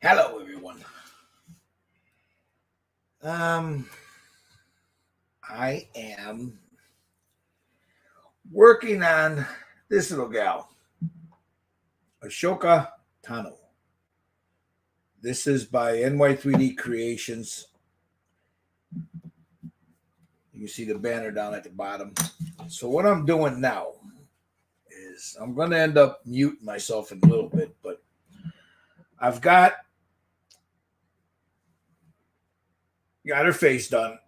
Hello, everyone. Um, I am working on this little gal, Ashoka Tano. This is by NY3D Creations. You see the banner down at the bottom. So what I'm doing now is I'm going to end up muting myself in a little bit, but I've got her face done.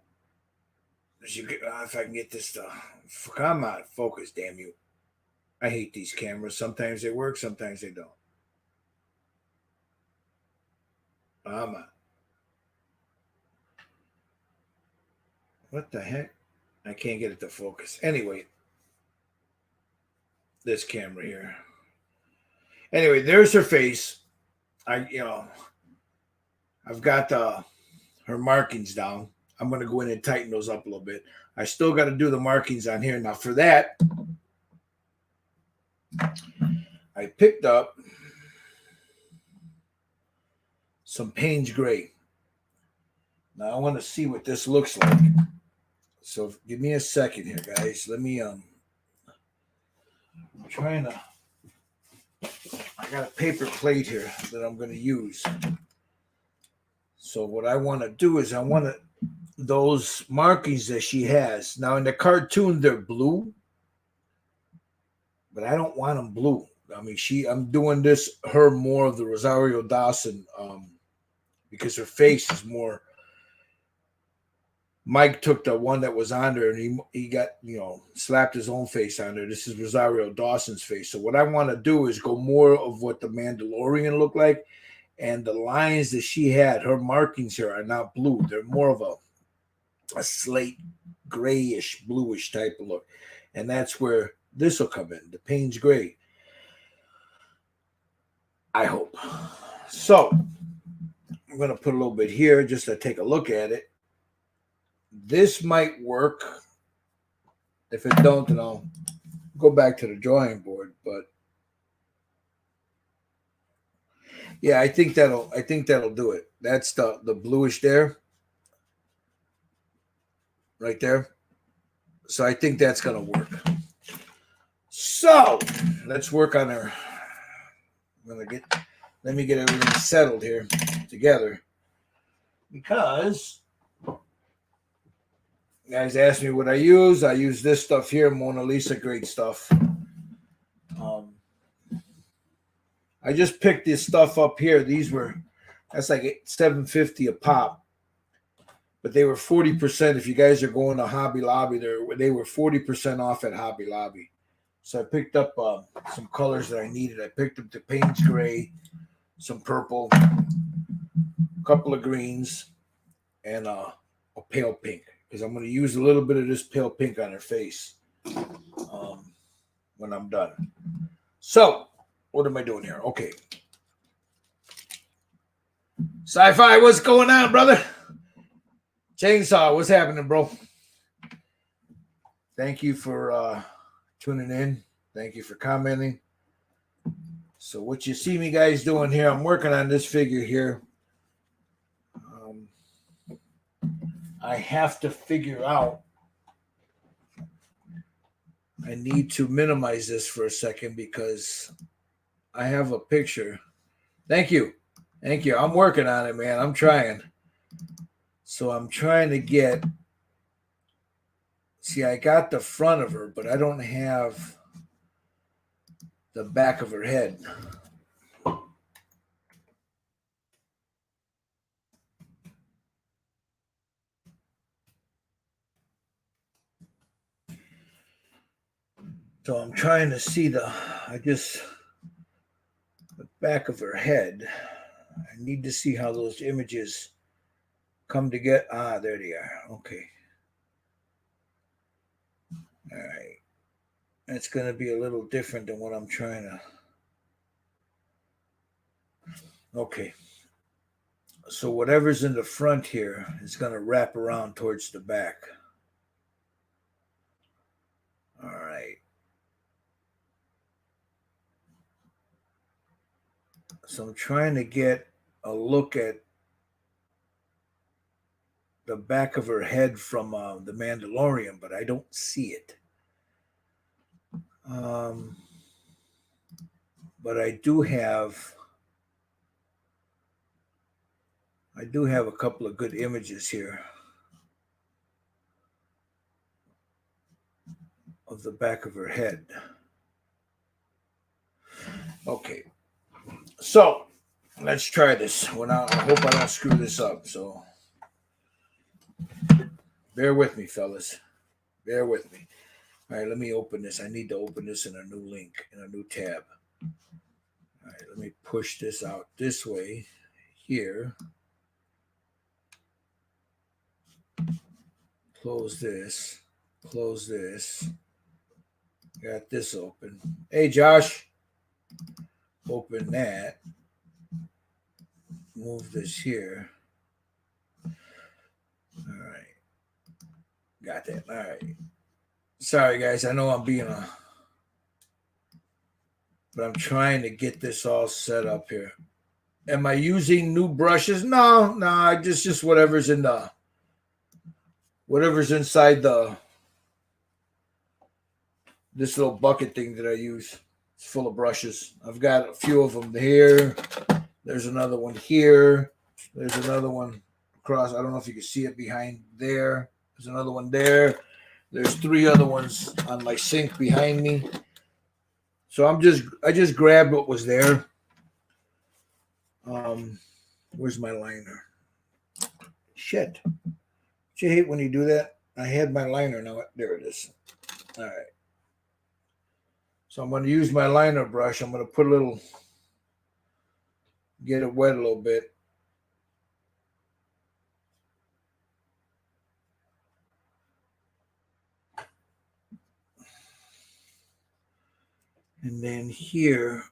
If I can get this to come on, focus, damn you. I hate these cameras. Sometimes they work, sometimes they don't. Come on. What the heck? I can't get it to focus. Anyway, this camera here. Anyway, there's her face. I've got her markings down. I'm going to go in and tighten those up a little bit. I still got to do the markings on here. Now, for that, I picked up some Payne's Gray. Now, I want to see what this looks like. So, give me a second here, guys. Let me, I'm trying to, I got a paper plate here that I'm going to use. So, what I want to do is those markings that she has. Now, in the cartoon, they're blue, but I don't want them blue. I mean, I'm doing her more of the Rosario Dawson, because her face is more. Mike took the one that was on there and he got, slapped his own face on there. This is Rosario Dawson's face. So what I want to do is go more of what the Mandalorian looked like. And the lines that she had, her markings here are not blue. They're more of a slate grayish, bluish type of look. And that's where this will come in, the Payne's Gray. I hope. So I'm going to put a little bit here just to take a look at it. This might work. If it don't, then I'll go back to the drawing board. But yeah, I think that'll do it. That's the bluish there. Right there. So I think that's going to work. So let's work on her. Let me get everything settled here together, because guys asked me what I use. I use this stuff here, Mona Lisa, great stuff. I just picked this stuff up here. That's like $7.50 a pop, but they were 40%. If you guys are going to Hobby Lobby, they were 40% off at Hobby Lobby. So I picked up some colors that I needed. I picked up the Payne's Gray, some purple, a couple of greens, and a pale pink, because I'm going to use a little bit of this pale pink on her face when I'm done. So what am I doing here? Okay. Sci-Fi, what's going on, brother? Chainsaw, what's happening, bro? Thank you for tuning in. Thank you for commenting. So what you see me guys doing here, I'm working on this figure here. I have to figure out, I need to minimize this for a second because I have a picture. Thank you. I'm working on it, man. I'm trying. So I'm trying to get, see, I got the front of her, but I don't have the back of her head. So I'm trying to see the back of her head. I need to see how those images come together. Ah, there they are. Okay. All right. That's going to be a little different than what I'm trying to. Okay. So whatever's in the front here is going to wrap around towards the back. All right. So I'm trying to get a look at the back of her head from the Mandalorian, but I don't see it. But I do have a couple of good images here of the back of her head. Okay, so let's try this. I hope I don't screw this up. So bear with me, fellas. Bear with me. All right, let me open this. I need to open this in a new link, in a new tab. All right, let me push this out this way here. Close this. Close this. Got this open. Hey, Josh. Open that. Move this here. All right. Got that. All right. Sorry, guys. I know I'm being but I'm trying to get this all set up here. Am I using new brushes? No. Just whatever's inside this little bucket thing that I use. It's full of brushes. I've got a few of them here. There's another one here. There's another one across. I don't know if you can see it behind there. There's another one there. There's 3 other ones on my sink behind me. So I just grabbed what was there. Where's my liner? Shit. Don't you hate when you do that? I had my liner now. There it is. All right. So I'm going to use my liner brush. I'm going to get it wet a little bit. And then here,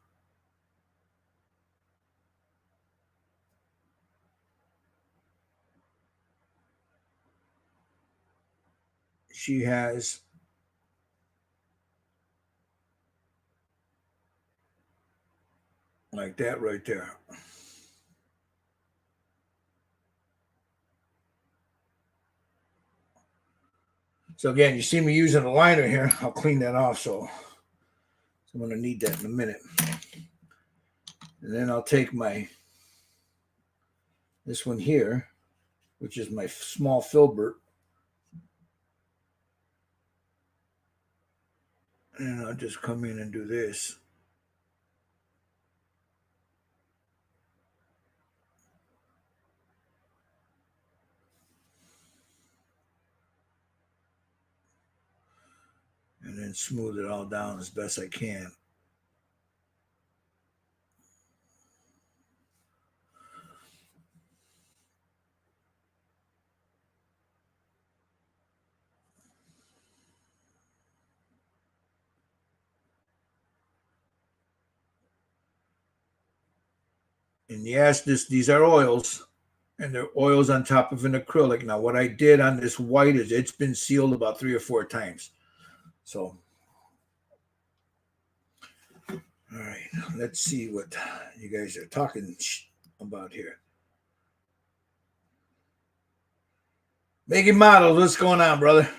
she has like that right there. So again, you see me using a liner here. I'll clean that off. So I'm going to need that in a minute. And then I'll take this one here, which is my small filbert. And I'll just come in and do this. And then smooth it all down as best I can. And yes, these are oils, and they're oils on top of an acrylic. Now, what I did on this white is it's been sealed about 3 or 4 times. So, all right, let's see what you guys are talking about here. Making models, what's going on, brother?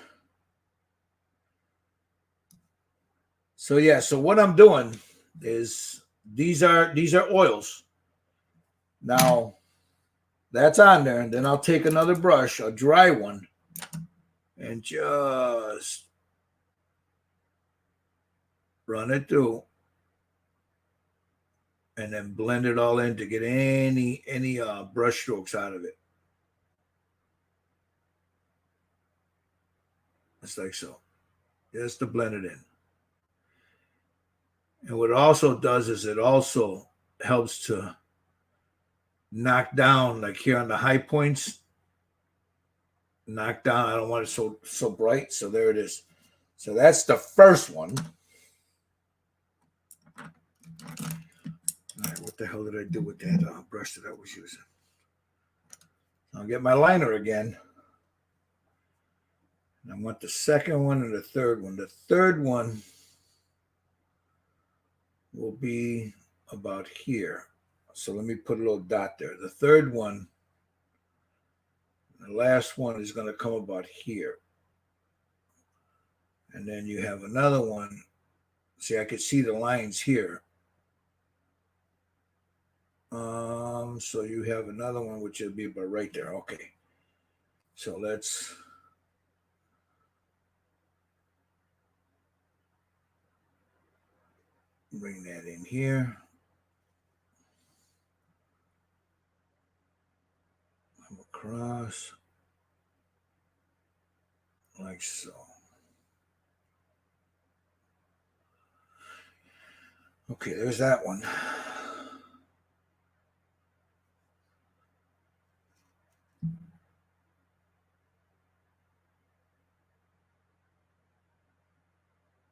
So yeah, so what I'm doing is these are oils. Now that's on there, and then I'll take another brush, a dry one, and just run it through, and then blend it all in to get any brush strokes out of it. It's like so, just to blend it in. And what it also does is it also helps to knock down, like here on the high points, knock down. I don't want it so bright. So there it is. So that's the first one. All right, what the hell did I do with that brush that I was using? I'll get my liner again. And I want the second one and the third one. The third one will be about here. So let me put a little dot there. The third one, the last one is going to come about here. And then you have another one. See, I could see the lines here. So you have another one, which would be about right there. Okay. So let's bring that in here. Come across like so. Okay, there's that one.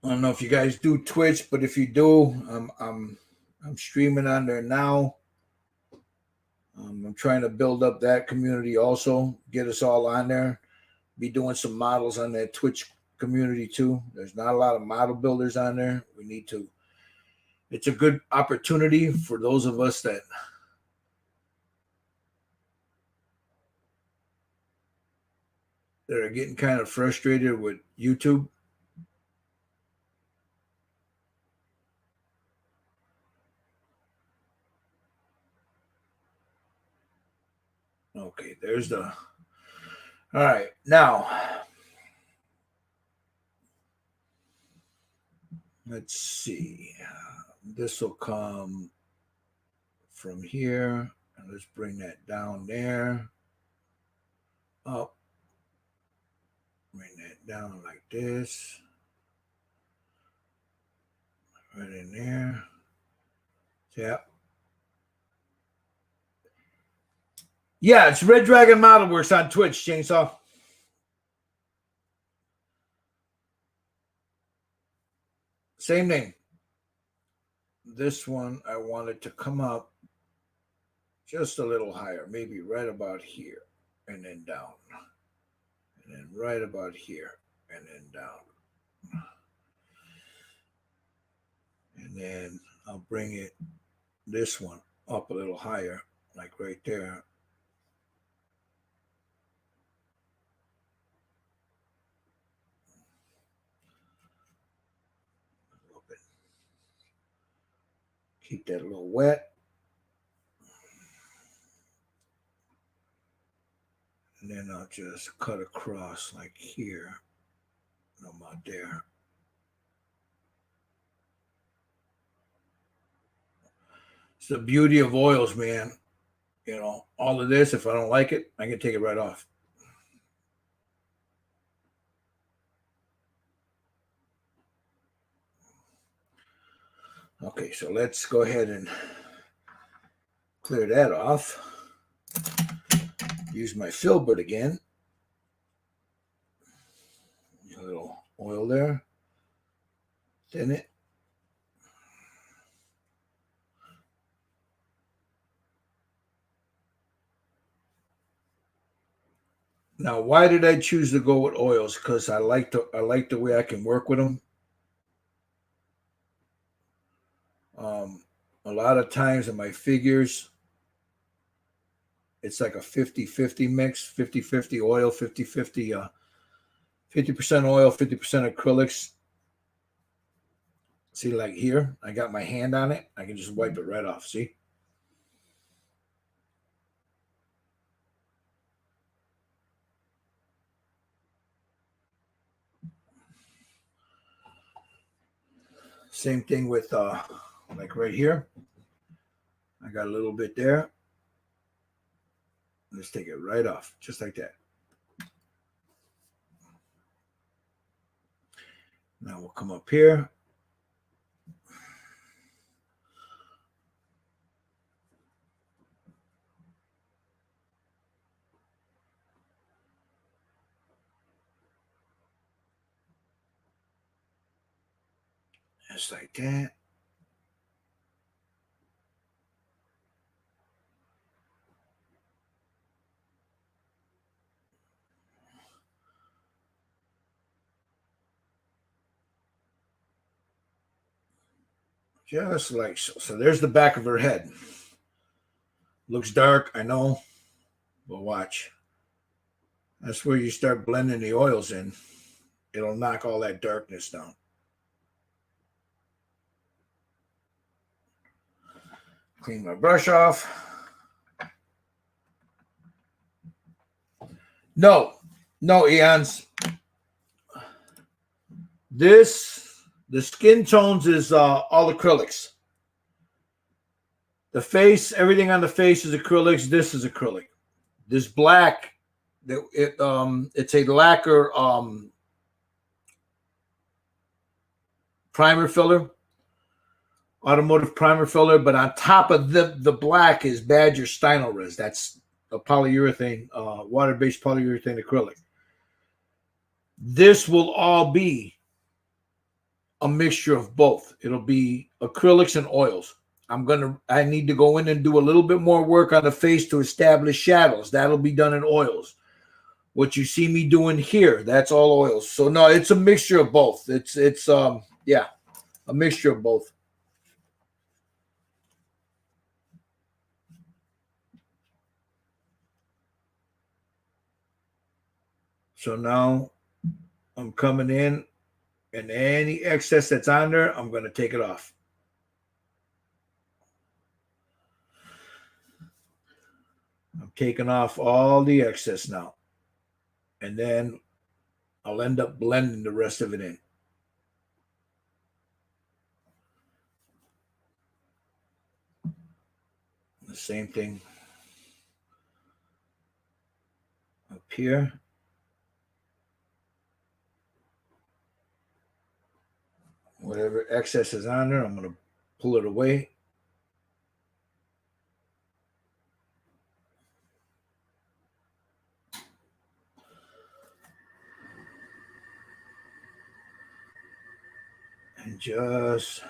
I don't know if you guys do Twitch, but if you do, I'm streaming on there now. I'm trying to build up that community also, get us all on there. Be doing some models on that Twitch community too. There's not a lot of model builders on there. We need to. It's a good opportunity for those of us that are getting kind of frustrated with YouTube. Okay, there's the. All right, now let's see. This will come from here, and let's bring that down there. Up. Bring that down like this. Right in there. Yep. Yeah, it's Red Dragon Model Works on Twitch, Chainsaw. Same name. This one, I wanted to come up just a little higher, maybe right about here, and then down. And then right about here, and then down. And then I'll bring it, this one, up a little higher, like right there. Keep that a little wet. And then I'll just cut across like here. No, about there. It's the beauty of oils, man. You know, all of this, if I don't like it, I can take it right off. Okay, so let's go ahead and clear that off. Use my filbert again. A little oil there. Thin it. Now, why did I choose to go with oils? Because I like the way I can work with them. A lot of times in my figures, it's like a 50-50 mix, 50-50 oil, 50-50 50% oil, 50% acrylics. See, like here, I got my hand on it. I can just wipe it right off. See? Same thing with like right here. I got a little bit there. Let's take it right off, just like that. Now we'll come up here. Just like that. Just like so. So there's the back of her head. Looks dark, I know, but watch. That's where you start blending the oils in. It'll knock all that darkness down. Clean my brush off. No, Eons. The skin tones is all acrylics. The face, everything on the face is acrylics. This is acrylic. This black, it's a lacquer primer filler, automotive primer filler. But on top of the black is Badger Stynylrez. That's a polyurethane, water-based polyurethane acrylic. This will all be a mixture of both. It'll be acrylics and oils. I need to go in and do a little bit more work on the face to establish shadows. That'll be done in oils. What you see me doing here, that's all oils. So no, it's a mixture of both. It's a mixture of both. So now I'm coming in, and any excess that's on there, I'm going to take it off. I'm taking off all the excess now. And then I'll end up blending the rest of it in. The same thing up here. Whatever excess is on there, I'm going to pull it away. And just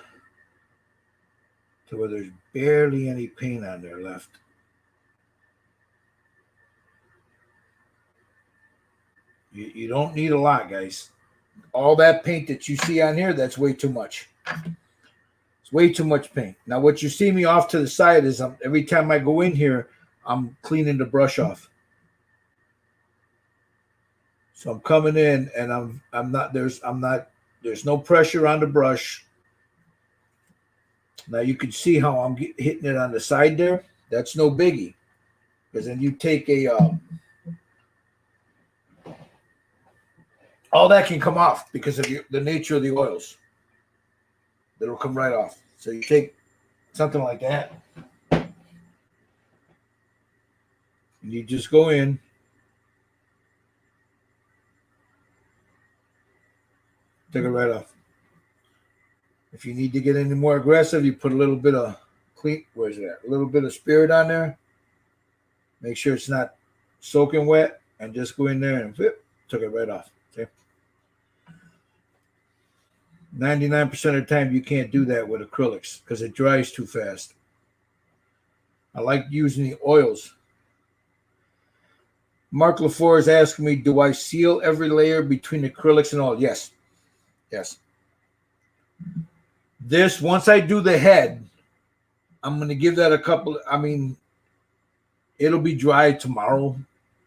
to where there's barely any paint on there left. You don't need a lot, guys. All that paint that you see on here, that's way too much. It's way too much paint. Now, what you see me off to the side is every time I go in here, I'm cleaning the brush off. So I'm coming in, and there's no pressure on the brush. Now you can see how I'm hitting it on the side there. That's no biggie, because then you take all that can come off because of the nature of the oils. That'll come right off. So you take something like that, and you just go in. Take it right off. If you need to get any more aggressive, you put a little bit of where's that? A little bit of spirit on there. Make sure it's not soaking wet, and just go in there and took it right off. Okay. 99% of the time, you can't do that with acrylics because it dries too fast. I like using the oils. Mark LaFleur is asking me, do I seal every layer between acrylics and oil? Yes. Yes. This, once I do the head, I'm going to give that a couple. I mean, it'll be dry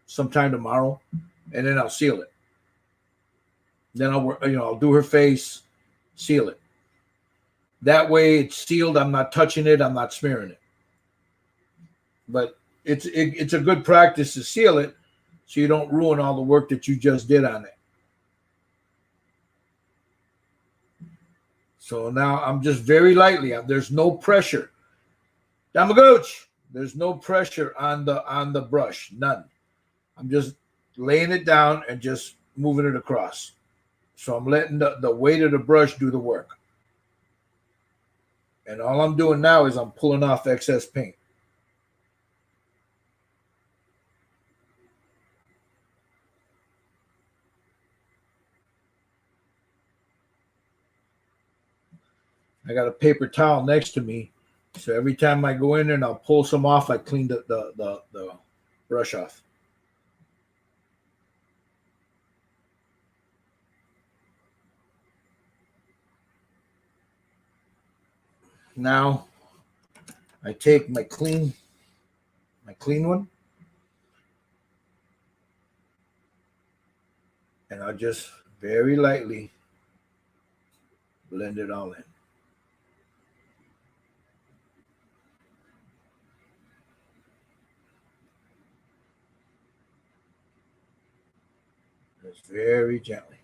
sometime tomorrow, and then I'll seal it. Then I'll do her face, seal it. That way it's sealed. I'm not touching it. I'm not smearing it. But it's a good practice to seal it so you don't ruin all the work that you just did on it. So now I'm just very lightly. There's no pressure. Damagooch. There's no pressure on the brush. None. I'm just laying it down and just moving it across. So I'm letting the weight of the brush do the work. And all I'm doing now is I'm pulling off excess paint. I got a paper towel next to me. So every time I go in there and I'll pull some off, I clean the brush off. Now I take my clean my clean one, and I'll just very lightly blend it all in. Just very gently.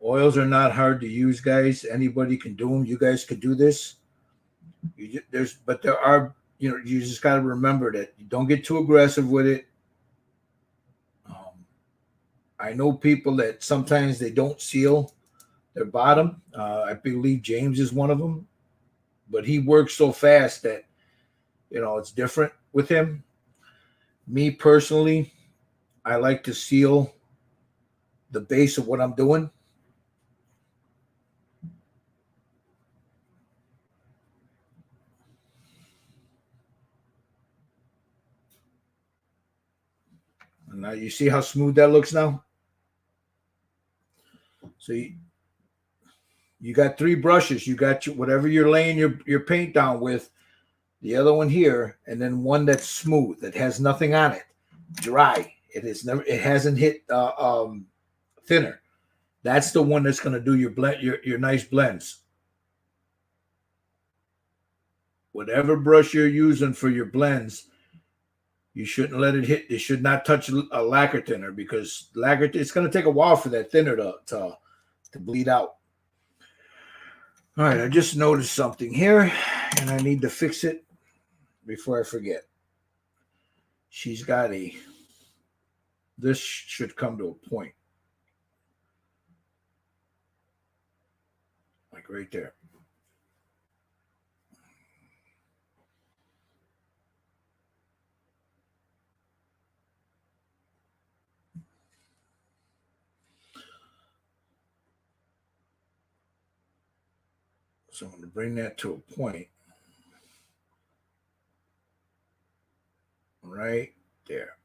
Oils are not hard to use, guys. Anybody can do them. You guys could do this. But there are, you just got to remember that you don't get too aggressive with it. Um, I know people that sometimes they don't seal their bottom. I believe James is one of them, but he works so fast that it's different with him. Me personally, I like to seal the base of what I'm doing. And now you see how smooth that looks now. So you got three brushes. You got whatever you're laying your paint down with, the other one here, and then one that's smooth that has nothing on it, dry. It hasn't hit thinner. That's the one that's going to do your blend, your nice blends. Whatever brush you're using for your blends, you shouldn't let it hit. It should not touch a lacquer thinner, because lacquer, it's going to take a while for that thinner to bleed out. All right, I just noticed something here, and I need to fix it before I forget. She's got this should come to a point. Like right there. So I'm going to bring that to a point right there.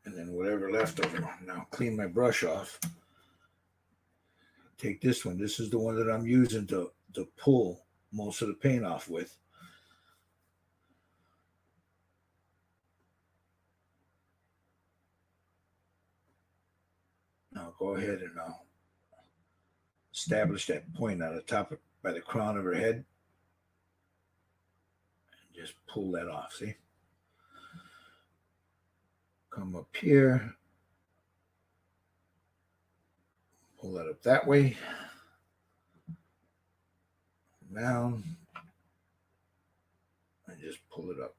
And then whatever left over, now clean my brush off. Take this one. This is the one that I'm using to pull most of the paint off with. Now go ahead and I'll establish that point on the top by the crown of her head. And just pull that off. See? Come up here. Pull that up that way. Down. And just pull it up.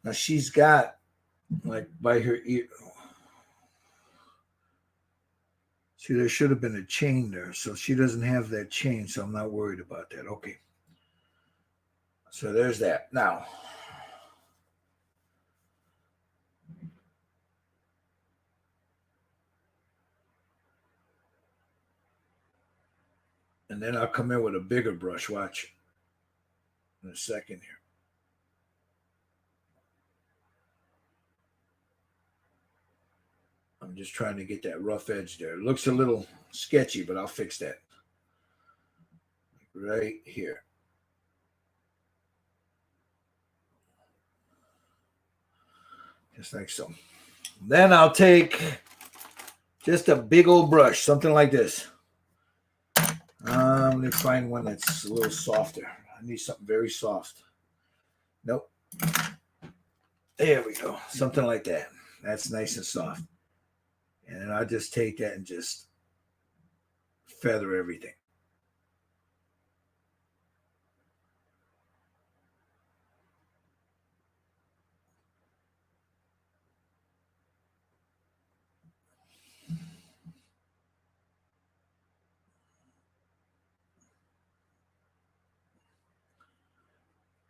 Now she's got, like, by her ear. See, there should have been a chain there. So she doesn't have that chain. So I'm not worried about that. Okay. So there's that. Now, and then I'll come in with a bigger brush. Watch. In a second here. I'm just trying to get that rough edge there. It looks a little sketchy, but I'll fix that. Right here. Just like so. Then I'll take just a big old brush, something like this. Let me find one that's a little softer. I need something very soft. Nope. There we go. Something like that. That's nice and soft. And then I'll just take that and just feather everything.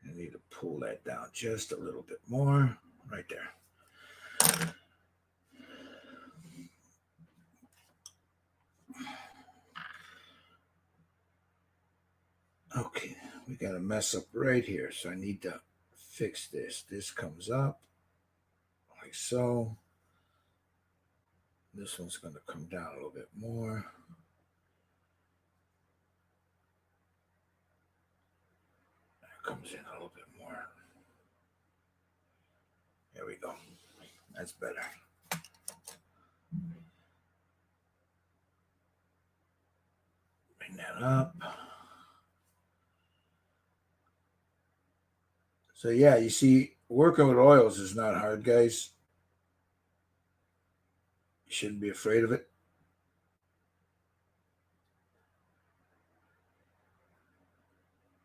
I need to pull that down just a little bit more. Right there. Okay, we got a mess up right here. So I need to fix this. This comes up like so. This one's going to come down a little bit more. That comes in a little bit more. There we go. That's better. Bring that up. So yeah, you see, working with oils is not hard, guys. You shouldn't be afraid of it.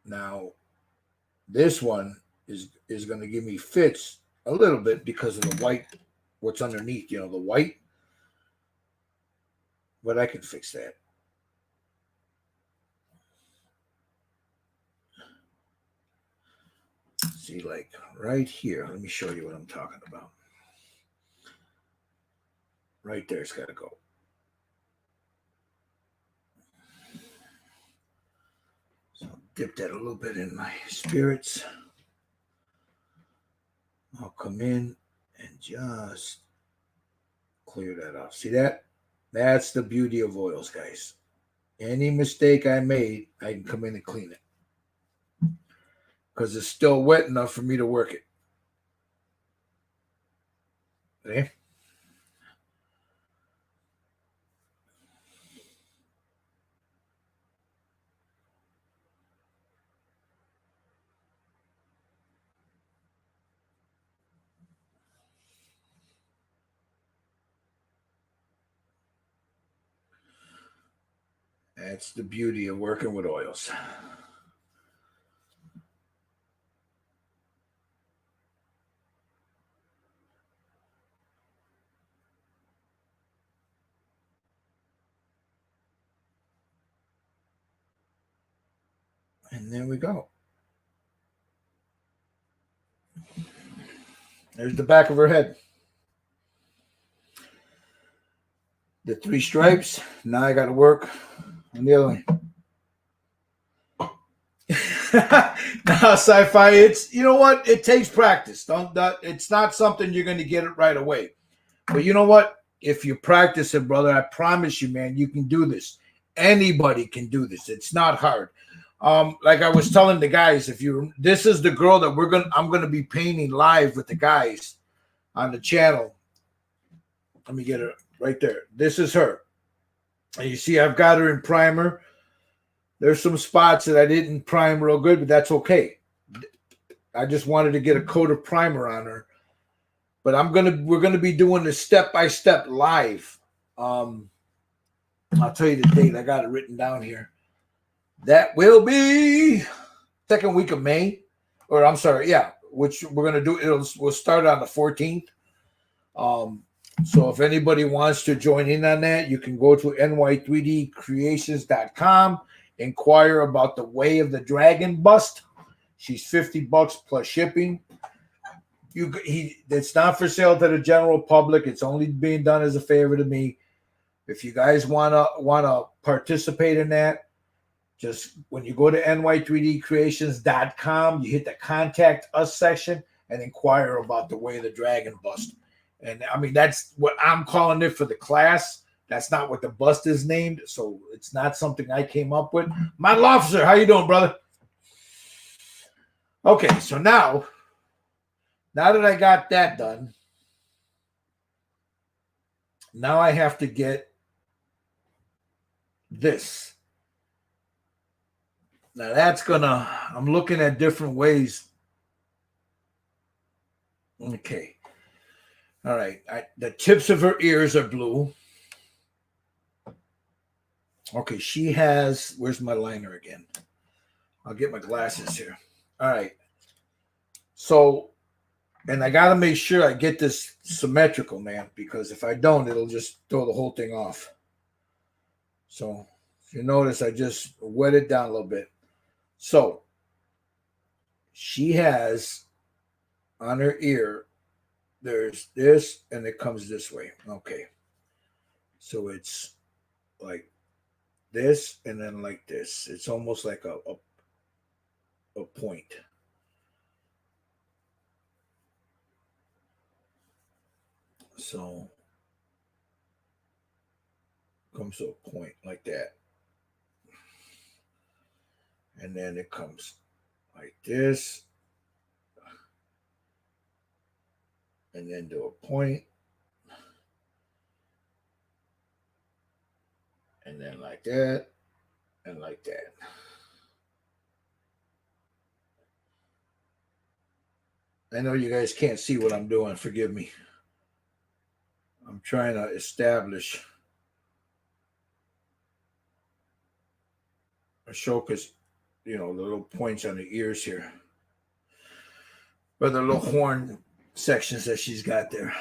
Now, this one is going to give me fits a little bit because of the white, what's underneath, the white. But I can fix that. See, like right here, let me show you what I'm talking about. Right there, it's got to go. So dip that a little bit in my spirits. I'll come in and just clear that off. See that? That's the beauty of oils, guys. Any mistake I made, I can come in and clean it. Because it's still wet enough for me to work it. See? That's the beauty of working with oils. And there we go. There's the back of her head. The 3 stripes. Now I got to work on the other one. Now, sci-fi, it's, you know what? It takes practice. It's not something you're going to get it right away. But you know what? If you practice it, brother, I promise you, man, you can do this. Anybody can do this. It's not hard. Like I was telling the guys, this is the girl that I'm gonna be painting live with the guys on the channel. Let me get her right there. This is her. And you see, I've got her in primer. There's some spots that I didn't prime real good, but that's okay. I just wanted to get a coat of primer on her. But we're gonna be doing this step by step live. I'll tell you the date. I got it written down here. That will be second week of May, or I'm sorry, yeah, which we're gonna do. We'll start on the 14th. So if anybody wants to join in on that, you can go to ny3dcreations.com, inquire about the Way of the Dragon bust. She's $50 plus shipping. It's not for sale to the general public. It's only being done as a favor to me. If you guys wanna participate in that, just when you go to ny3dcreations.com, you hit the contact us section and inquire about the Way of the Dragon bust. And I mean, that's what I'm calling it for the class. That's not what the bust is named. So it's not something I came up with. Model officer, how you doing, brother? Okay, so now that I got that done, now I have to get this. Now I'm looking at different ways. Okay. All right. The tips of her ears are blue. Okay. Where's my liner again? I'll get my glasses here. All right. So, and I got to make sure I get this symmetrical, man, because if I don't, it'll just throw the whole thing off. So, if you notice, I just wet it down a little bit. So, she has on her ear, there's this, and it comes this way. Okay. So it's like this, and then like this. It's almost like a point. So comes to a point like that. And then it comes like this. And then to a point. And then like that. And like that. I know you guys can't see what I'm doing. Forgive me. I'm trying to establish Ashoka's, the little points on the ears here. Or the little horn sections that she's got there.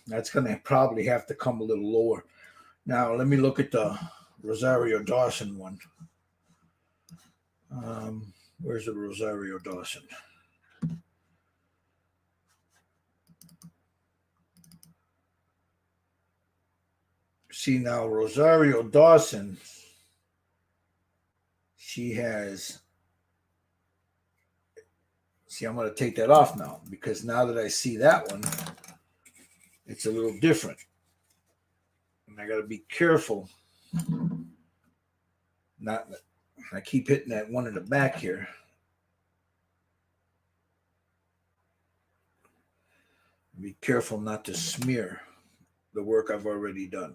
That's going to probably have to come a little lower. Now, let me look at the Rosario Dawson one. Where's the Rosario Dawson? See, now Rosario Dawson, she has. See, I'm going to take that off now because now that I see that one, it's a little different. And I got to be careful. I keep hitting that one in the back here. Be careful not to smear the work I've already done.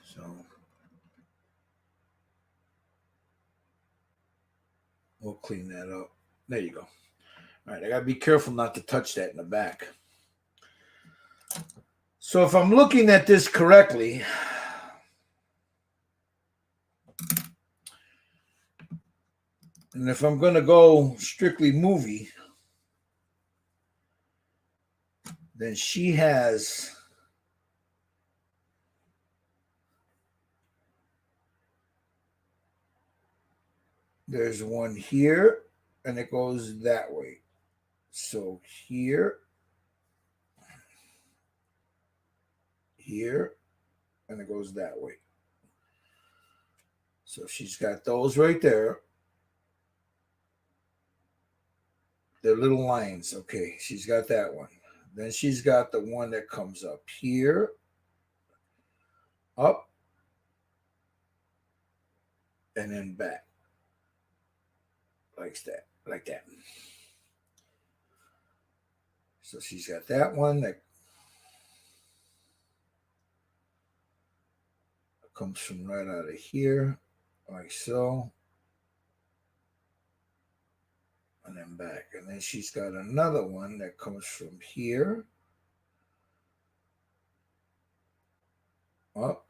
So we'll clean that up. There you go. All right, I got to be careful not to touch that in the back. So if I'm looking at this correctly, and if I'm going to go strictly movie, then she has there's one here and it goes that way. So here, and it goes that way. So she's got those right there. They're little lines. Okay, she's got that one. Then she's got the one that comes up here, up, and then back. Like that. So she's got that one that comes from right out of here, like so. And then back. And then she's got another one that comes from here, up,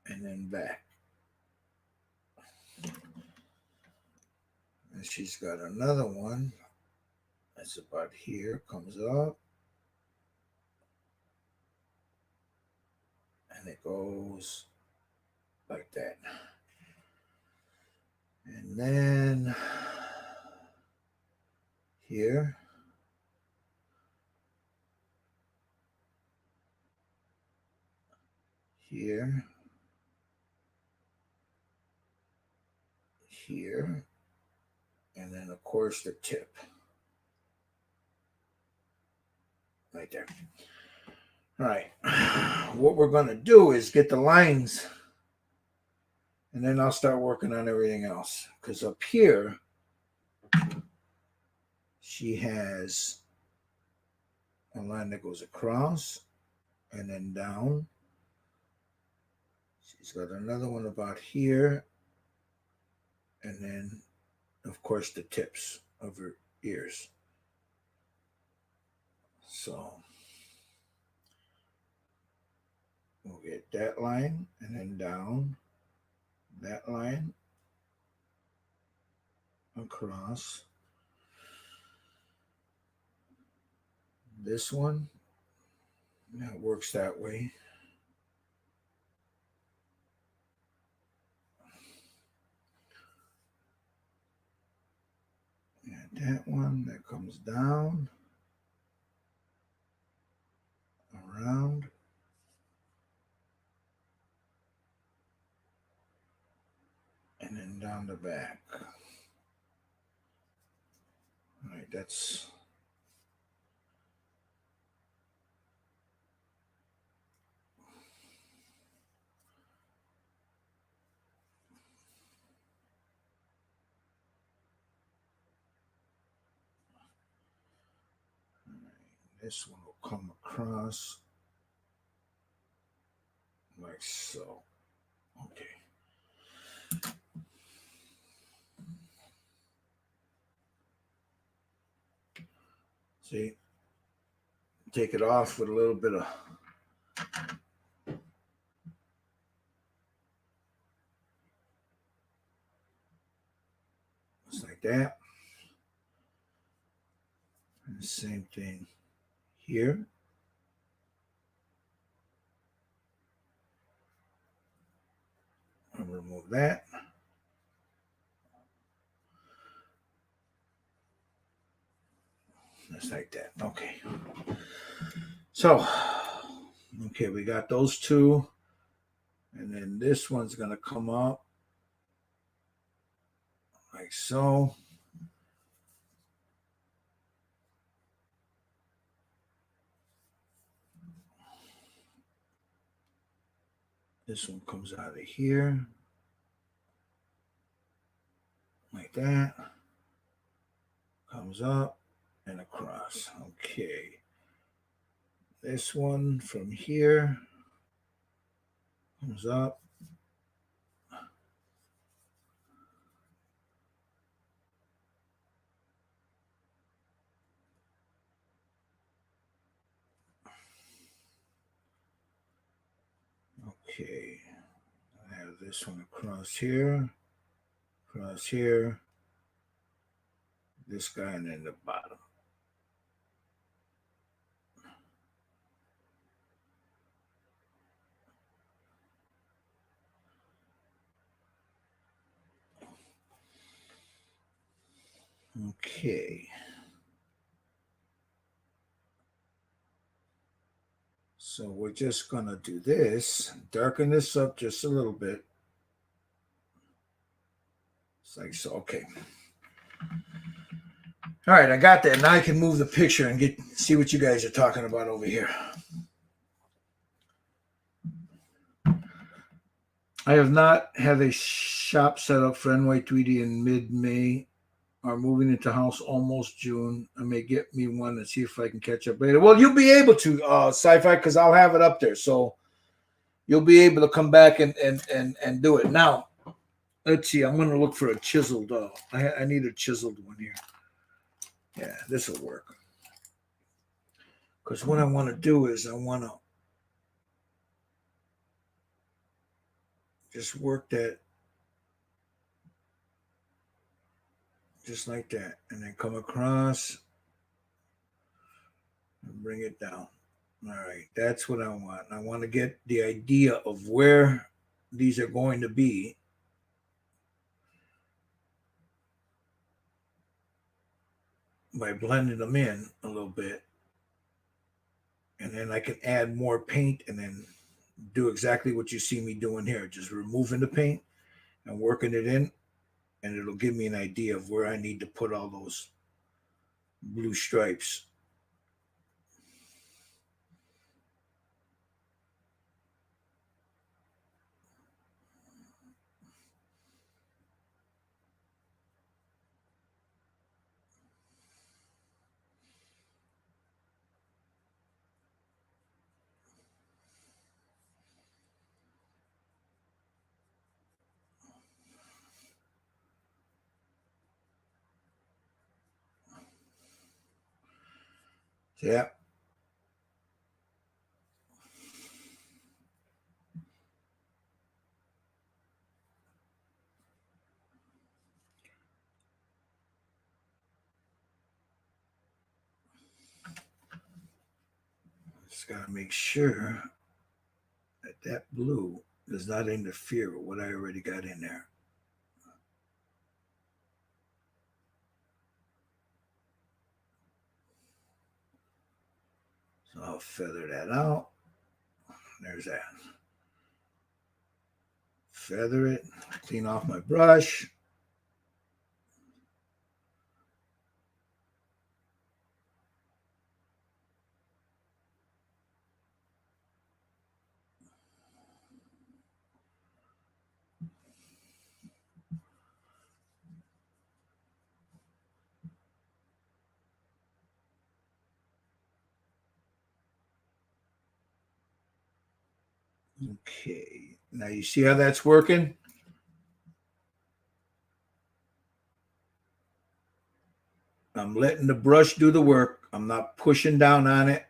and then back. And she's got another one that's about here, comes up, and it goes like that. And then here, here, here, and then of course the tip. Right there. All right. What we're going to do is get the lines, and then I'll start working on everything else. Because up here, she has a line that goes across and then down. She's got another one about here, and then, of course, the tips of her ears. So we'll get that line and then down, that line, across, this one, that works that way. And that one that comes down. around. And then down the back. All right, that's... This one will come across like so. Okay. See, take it off with a little bit of just like that. And the same thing here. I'll remove that. Just like that. Okay. So, okay, we got those two. And then this one's going to come up like so. This one comes out of here like that. Comes up and across. Okay. This one from here comes up. Okay. I have this one across here, this guy, and then the bottom. Okay. So we're just going to do this, darken this up just a little bit. It's like so. Okay. All right, I got that. Now I can move the picture and see what you guys are talking about over here. I have not had a shop set up for NY3D in mid-May. Are moving into house almost June. I may get me one and see if I can catch up later. Well, you'll be able to, Sci-Fi, because I'll have it up there. So you'll be able to come back and do it. Now, let's see. I'm going to look for a chiseled. I need a chiseled one here. Yeah, this will work. Because what I want to do is I want to just work that just like that, and then come across and bring it down. All right, that's what I want. I want to get the idea of where these are going to be. By blending them in a little bit. And then I can add more paint and then do exactly what you see me doing here. Just removing the paint and working it in. And it'll give me an idea of where I need to put all those blue stripes. Yeah. Just got to make sure that that blue does not interfere with what I already got in there. So I'll feather that out. There's that. Feather it. Clean off my brush. Okay. Now you see how that's working? I'm letting the brush do the work. I'm not pushing down on it.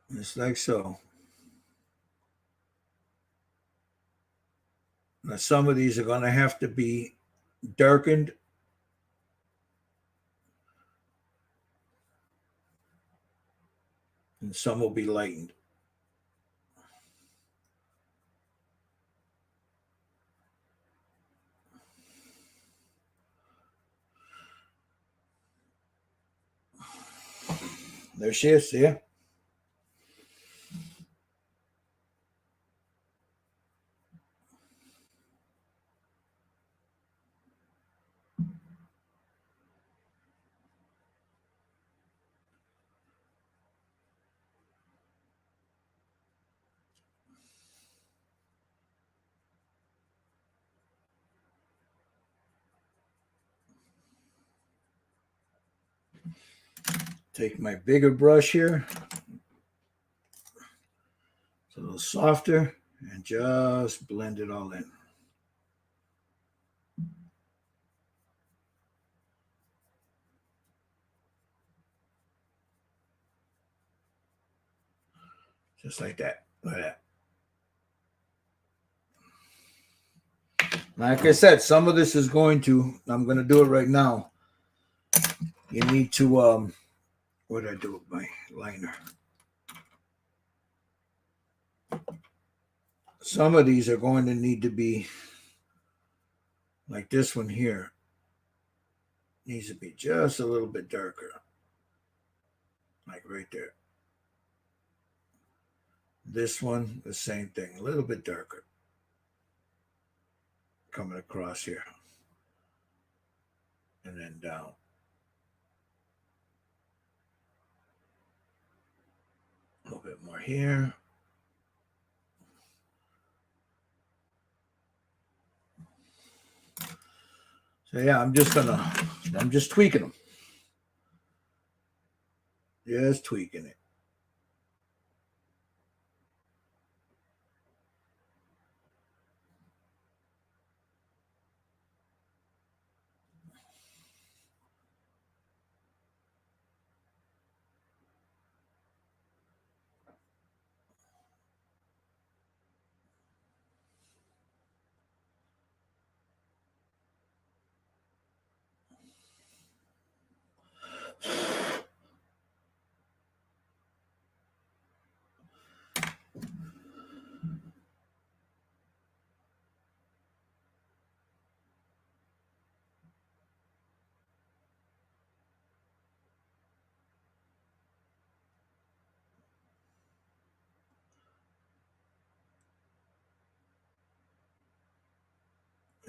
Just like so. Now some of these are going to have to be darkened. And some will be lightened. There she is, see ya? Take my bigger brush here. It's a little softer and just blend it all in. Just like that. Like that. Like I said, some of this is I'm going to do it right now. You need to, what did I do with my liner? Some of these are going to need to be like this one here. Needs to be just a little bit darker. Like right there. This one, the same thing, a little bit darker. Coming across here. And then down. A little bit more here. So yeah, I'm just tweaking them. Just tweaking it.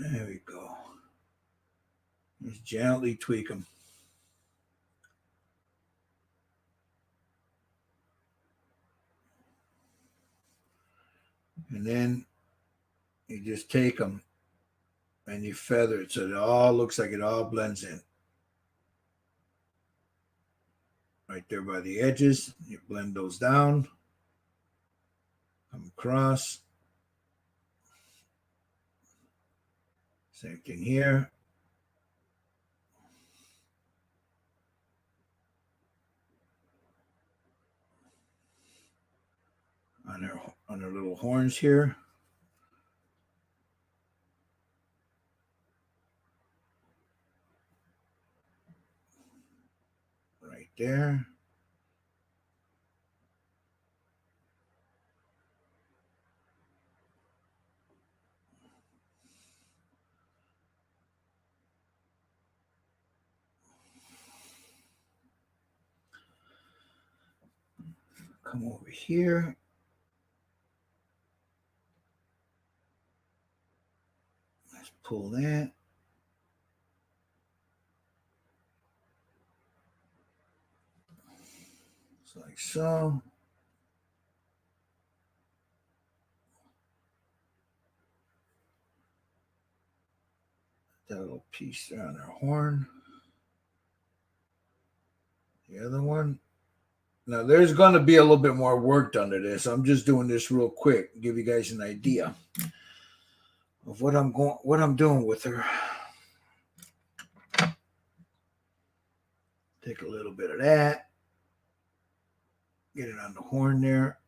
There we go. Just gently tweak them. And then you just take them and you feather it so it all looks like it all blends in. Right there by the edges, you blend those down. Come across. Same thing here. On her little horns here. Right there. Come over here. Let's pull that. Just like so. That little piece there on her horn. The other one. Now there's going to be a little bit more work done to this. I'm just doing this real quick, give you guys an idea of what I'm doing with her. Take a little bit of that. Get it on the horn there.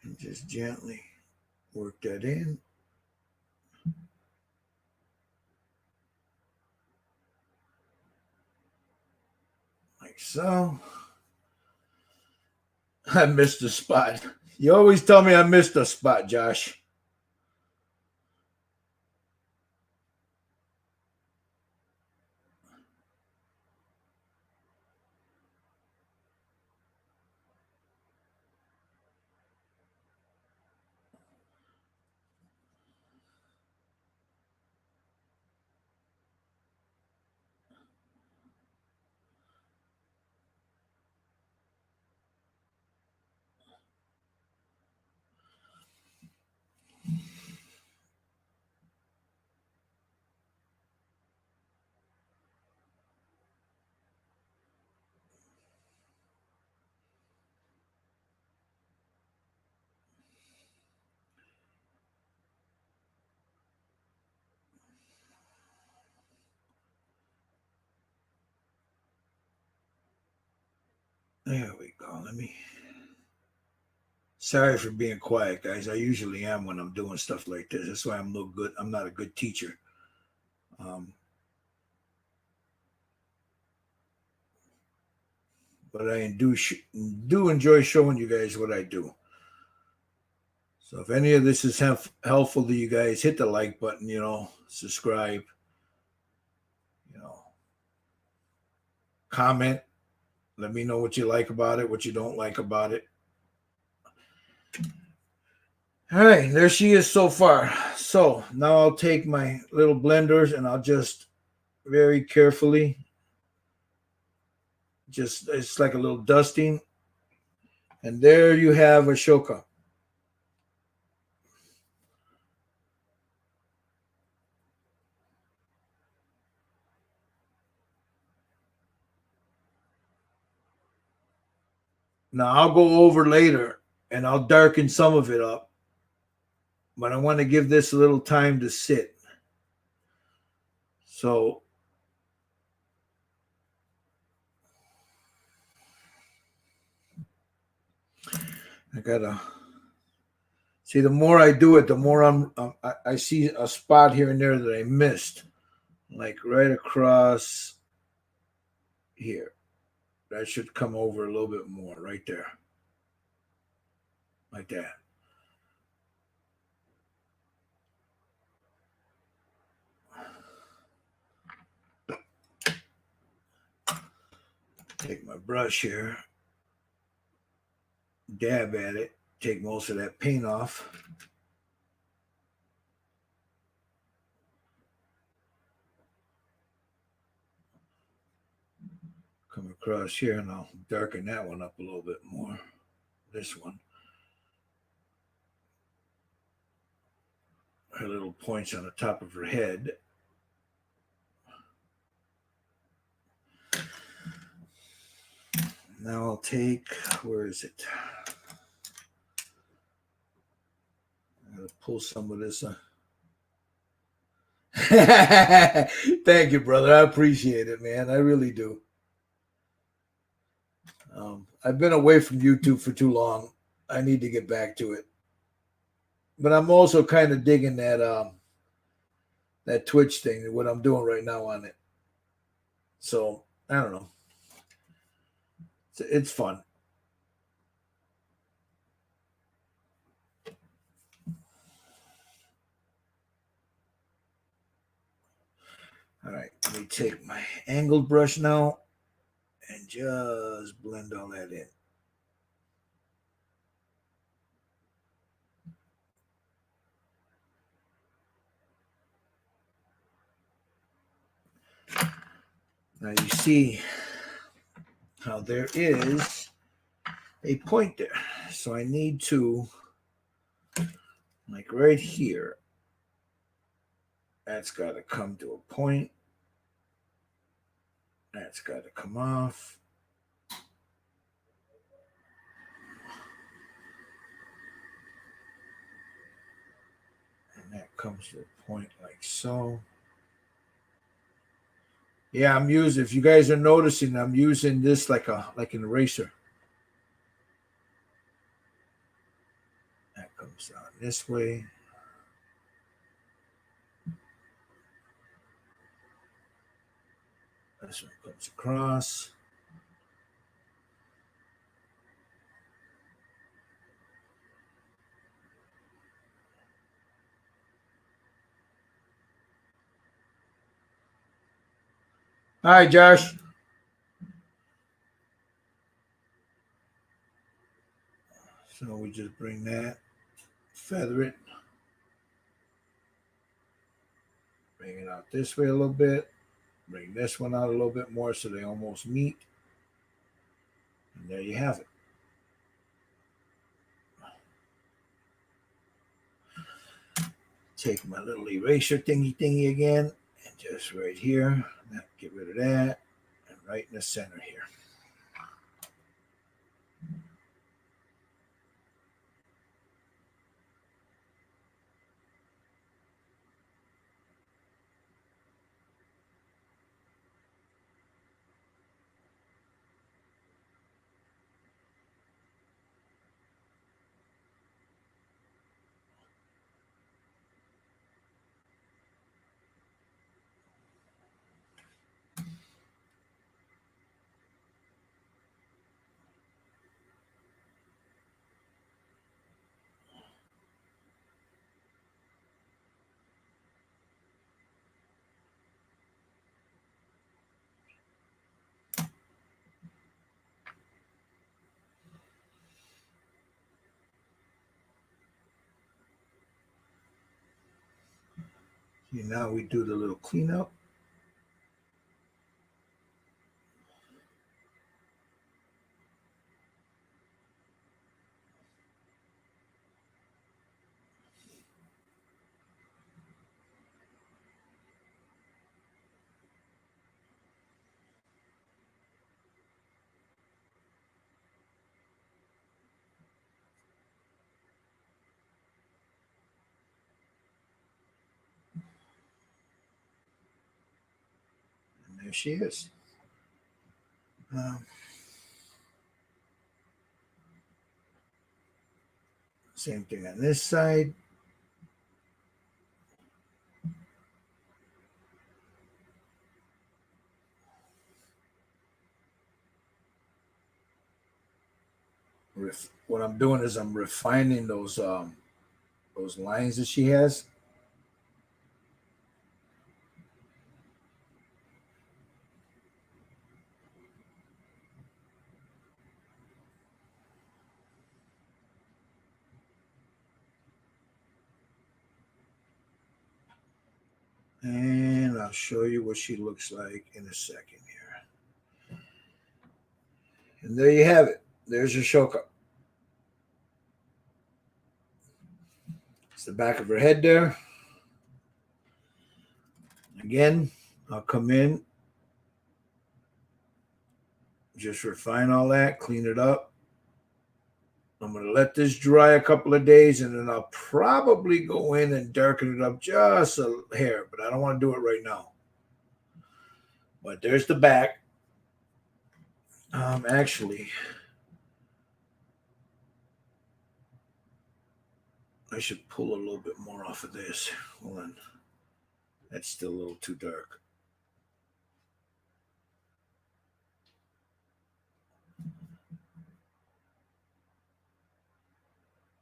And just gently work that in. Like so. I missed a spot. You always tell me I missed a spot, Josh. There we go. Sorry for being quiet, guys. I usually am when I'm doing stuff like this. That's why I'm no good. I'm not a good teacher. But I do enjoy showing you guys what I do. So if any of this is helpful to you guys, hit the like button. Subscribe. Comment. Let me know what you like about it, what you don't like about it. All right, there she is so far. So now I'll take my little blenders and I'll just very carefully, it's like a little dusting. And there you have Ashoka. Now I'll go over later and I'll darken some of it up. But I want to give this a little time to sit. So I gotta see. The more I do it, the more I see a spot here and there that I missed, like right across here. That should come over a little bit more, right there, like that. Take my brush here, dab at it, take most of that paint off. Come across here and I'll darken that one up a little bit more. This one. Her little points on the top of her head. Now I'll take, where is it? I'm going to pull some of this Thank you, brother. I appreciate it, man. I really do. I've been away from YouTube for too long. I need to get back to it. But I'm also kind of digging that Twitch thing, what I'm doing right now on it. So I don't know. It's fun. All right, let me take my angled brush now and just blend all that in. Now you see how there is a point there. So I need to, like right here, that's got to come to a point. That's got to come off. And that comes to a point like so. Yeah, I'm using, if you guys are noticing, I'm using this like an eraser. That comes down this way. This one comes across. Hi, Josh. So we just bring that, feather it, bring it out this way a little bit, bring this one out a little bit more so they almost meet. And there you have it. Take my little eraser thingy again, and just right here, get rid of that, and right in the center here. See, now we do the little cleanup. And there she is. Same thing on this side. What I'm doing is I'm refining those lines that she has. And I'll show you what she looks like in a second here. And there you have it. There's Ashoka. It's the back of her head there. Again, I'll come in, just refine all that, clean it up. I'm going to let this dry a couple of days, and then I'll probably go in and darken it up just a hair, but I don't want to do it right now. But there's the back. Actually, I should pull a little bit more off of this. Hold on. That's still a little too dark.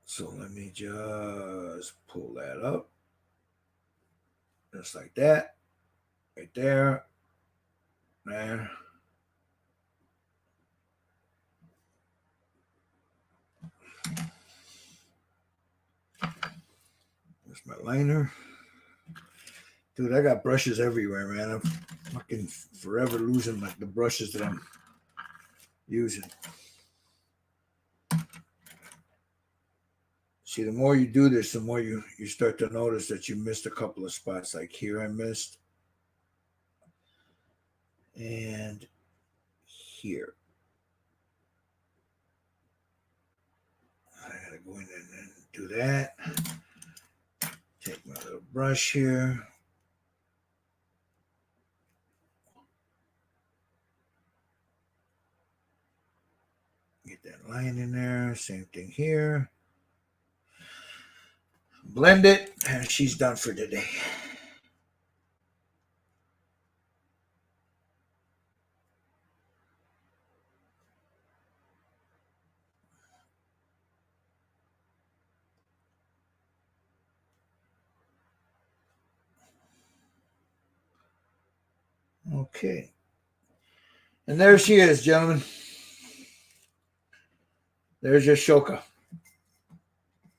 So let me just pull that up. Just like that. Right there. There. There's my liner. Dude, I got brushes everywhere, man. I'm fucking forever losing like the brushes that I'm using. See, the more you do this, the more you start to notice that you missed a couple of spots. Like here I missed. And here. I gotta go in and do that. Take my little brush here. Get that line in there. Same thing here. Blend it, and she's done for today. Okay. And there she is, gentlemen. There's your Ashoka.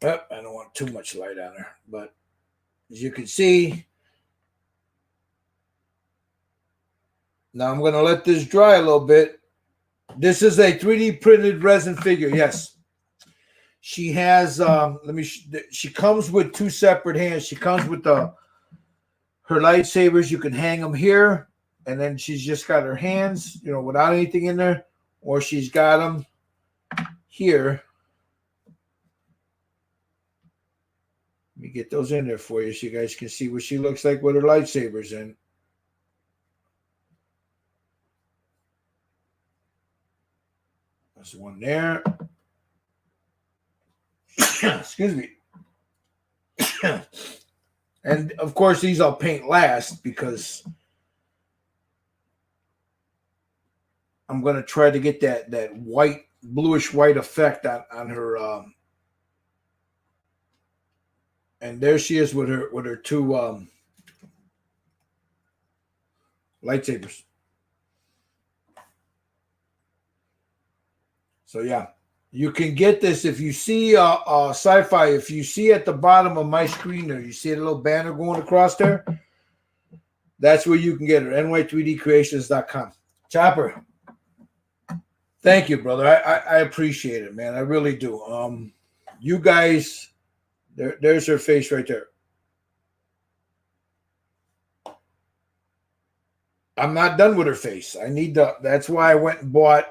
Oh, I don't want too much light on her, but as you can see, now I'm going to let this dry a little bit. This is a 3D printed resin figure. Yes. She has, she comes with two separate hands. She comes with her lightsabers. You can hang them here, and then she's just got her hands, without anything in there, or she's got them here. Let me get those in there for you so you guys can see what she looks like with her lightsabers in. There's one there. Excuse me. And of course, these I'll paint last because I'm going to try to get that white, bluish white effect on her. And there she is with her two lightsabers. So yeah, you can get this if you see sci-fi. If you see at the bottom of my screen there, you see a little banner going across there. That's where you can get her. ny3dcreations.com. Chopper, thank you, brother. I appreciate it, man. I really do. You guys, there's her face right there. I'm not done with her face. I need that's why I went and bought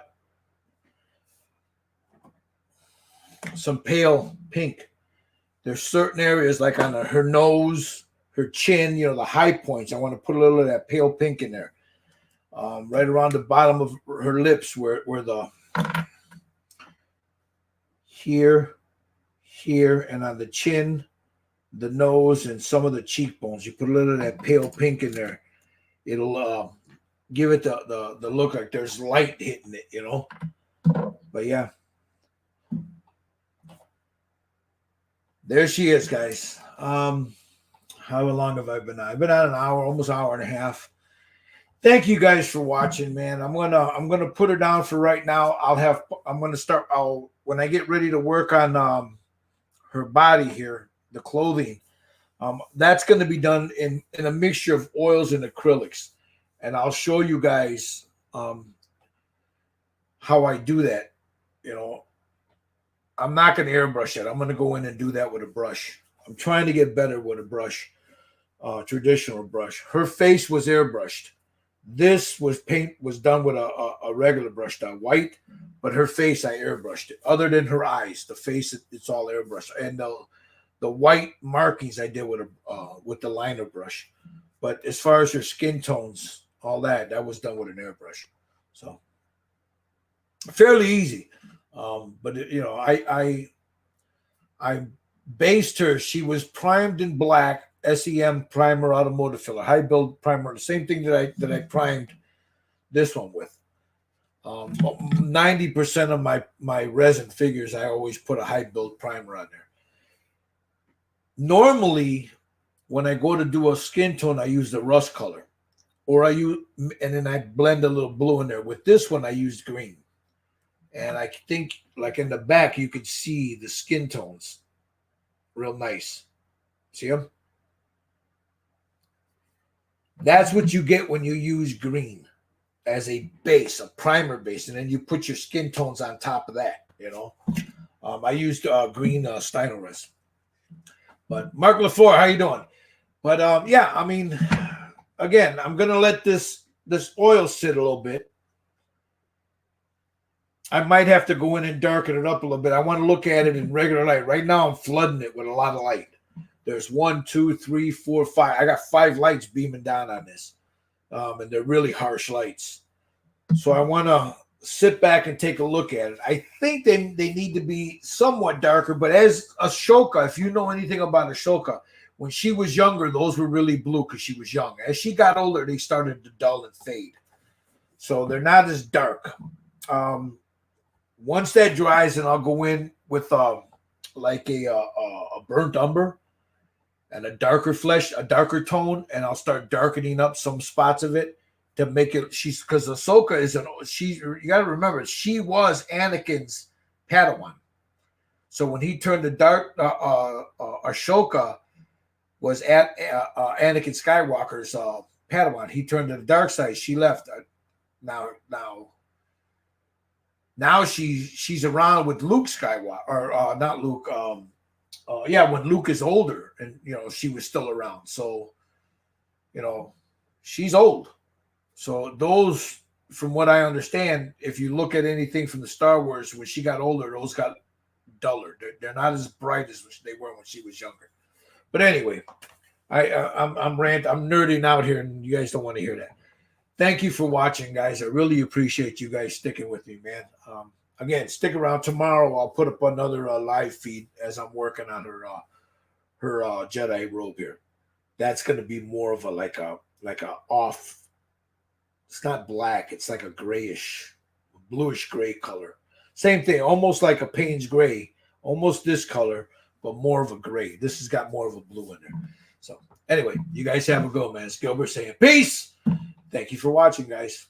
some pale pink. There's certain areas like on her nose, her chin, the high points. I want to put a little of that pale pink in there. Right around the bottom of her lips where the here, and on the chin, the nose, and some of the cheekbones. You put a little of that pale pink in there. It'll give it the look like there's light hitting it, But yeah. There she is, guys. How long have I been on? I've been on an hour, almost hour and a half. Thank you guys for watching, man. I'm gonna put her down for right now. I'm gonna start. When I get ready to work on her body here, the clothing. That's gonna be done in a mixture of oils and acrylics, and I'll show you guys how I do that. I'm not going to airbrush it. I'm going to go in and do that with a brush. I'm trying to get better with a brush, traditional brush. Her face was airbrushed, This was done with a regular brush, done white, but her face I airbrushed it. Other than her eyes, the face it's all airbrushed, and the white markings I did with the liner brush. But as far as her skin tones, all that was done with an airbrush. So fairly easy. But I based her. She was primed in black, SEM primer automotive filler, high build primer, the same thing that I primed this one with. 90% of my resin figures, I always put a high build primer on there. Normally, when I go to do a skin tone, I use the rust color, and then I blend a little blue in there. With this one, I used green, and I think like in the back you could see the skin tones, real nice. See them? That's what you get when you use green as a base, a primer base, and then you put your skin tones on top of that. I used green Steinores. But Mark LaFleur, how you doing? But yeah, I mean, again, I'm gonna let this oil sit a little bit. I might have to go in and darken it up a little bit. I want to look at it in regular light. Right now, I'm flooding it with a lot of light. There's 1, 2, 3, 4, 5. I got 5 lights beaming down on this, and they're really harsh lights. So I want to sit back and take a look at it. I think they need to be somewhat darker, but as Ashoka, if you know anything about Ashoka, when she was younger, those were really blue because she was young. As she got older, they started to dull and fade. So they're not as dark. Once that dries, then I'll go in with like a burnt umber and a darker flesh, a darker tone, and I'll start darkening up some spots of it to make it. Because Ahsoka you got to remember, she was Anakin's Padawan. So when he turned to dark, Ashoka was at Anakin Skywalker's Padawan. He turned to the dark side. She left. Now she's around with Luke Skywalker, or not Luke. When Luke is older, and she was still around. So, she's old. So those, from what I understand, if you look at anything from the Star Wars, when she got older, those got duller. They're not as bright as they were when she was younger. But anyway, I'm nerding out here, and you guys don't want to hear that. Thank you for watching, guys. I really appreciate you guys sticking with me, man. Again, stick around. Tomorrow I'll put up another live feed as I'm working on her Jedi robe here. That's going to be more of a off. It's not black. It's like a grayish, bluish gray color. Same thing, almost like a Payne's gray, almost this color, but more of a gray. This has got more of a blue in there. So anyway, you guys have a go, man. It's Gilbert saying peace. Thank you for watching, guys.